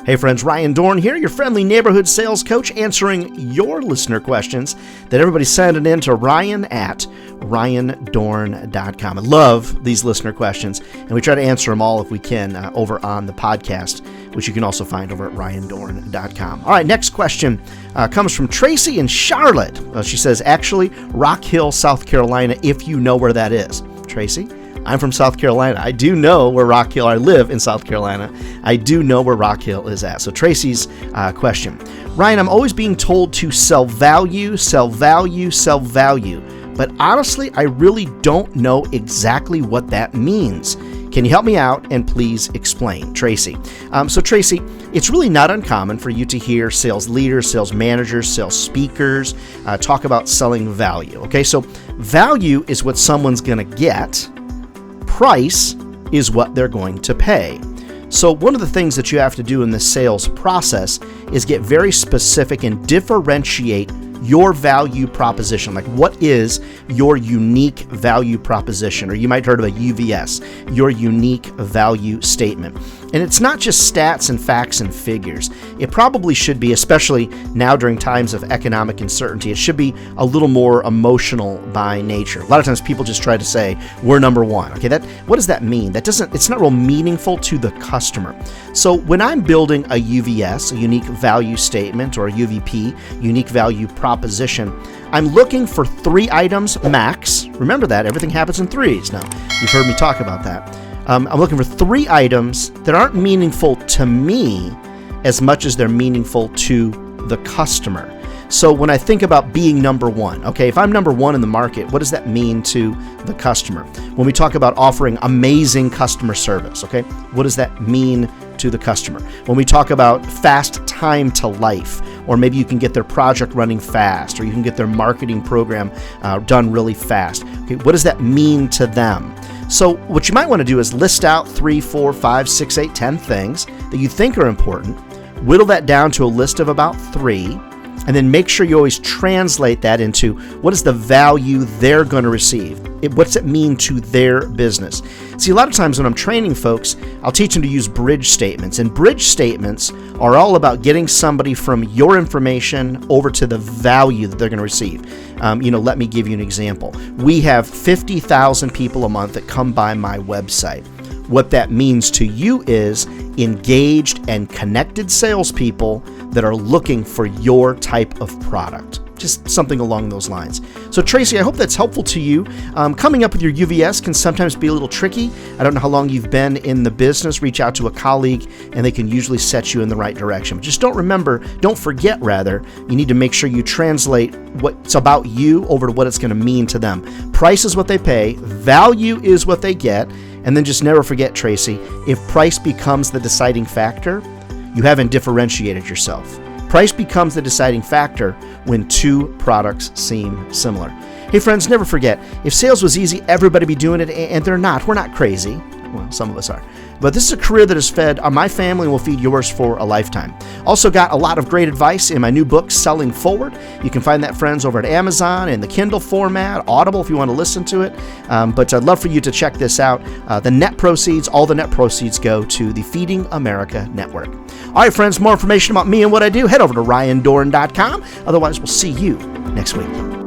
Hey friends, Ryan Dohrn here, your friendly neighborhood sales coach, answering your listener questions that everybody's sending in to ryan@ryandohrn.com. I love these listener questions, and we try to answer them all if we can over on the podcast, which you can also find over at ryandohrn.com. All right, next question comes from Tracy in Charlotte. She says, actually, Rock Hill, South Carolina, if you know where that is. Tracy? I'm from South Carolina. I do know where Rock Hill, I live in South Carolina. I do know where Rock Hill is at. So Tracy's question. Ryan, I'm always being told to sell value, sell value, sell value. But honestly, I really don't know exactly what that means. Can you help me out and please explain? Tracy. So Tracy, it's really not uncommon for you to hear sales leaders, sales managers, sales speakers talk about selling value. Okay, so value is what someone's going to get. Price is what they're going to pay. So one of the things that you have to do in the sales process is get very specific and differentiate your value proposition. Like, what is your unique value proposition? Or you might have heard of a UVS, your unique value statement. And it's not just stats and facts and figures. It probably should be, especially now during times of economic uncertainty, it should be a little more emotional by nature. A lot of times people just try to say, we're number one. Okay, what does that mean? It's not real meaningful to the customer. So when I'm building a UVS, a unique value statement, or a UVP, unique value proposition, I'm looking for 3 items max. Remember that, everything happens in threes. Now, you've heard me talk about that. I'm looking for 3 items that aren't meaningful to me as much as they're meaningful to the customer. So when I think about being number one, okay, if I'm number one in the market, what does that mean to the customer? When we talk about offering amazing customer service, okay, what does that mean to the customer? When we talk about fast time to life, or maybe you can get their project running fast, or you can get their marketing program done really fast, okay, what does that mean to them? So what you might want to do is list out 3, 4, 5, 6, 8, 10 things that you think are important, whittle that down to a list of about 3, and then make sure you always translate that into what is the value they're going to receive. What's it mean to their business? See, a lot of times when I'm training folks, I'll teach them to use bridge statements. And bridge statements are all about getting somebody from your information over to the value that they're going to receive. Let me give you an example. We have 50,000 people a month that come by my website. What that means to you is engaged and connected salespeople that are looking for your type of product. Just something along those lines. So Tracy, I hope that's helpful to you. Coming up with your UVS can sometimes be a little tricky. I don't know how long you've been in the business. Reach out to a colleague and they can usually set you in the right direction. But just don't forget, you need to make sure you translate what's about you over to what it's going to mean to them. Price is what they pay, value is what they get, and then just never forget, Tracy, if price becomes the deciding factor, you haven't differentiated yourself. Price becomes the deciding factor when 2 products seem similar. Hey friends, never forget, if sales was easy, everybody would be doing it, and they're not. We're not crazy. Well, some of us are. But this is a career that has fed my family and will feed yours for a lifetime. Also got a lot of great advice in my new book, Selling Forward. You can find that, friends, over at Amazon in the Kindle format, Audible if you want to listen to it. But I'd love for you to check this out. All the net proceeds go to the Feeding America Network. All right, friends, more information about me and what I do, head over to ryandohrn.com. Otherwise, we'll see you next week.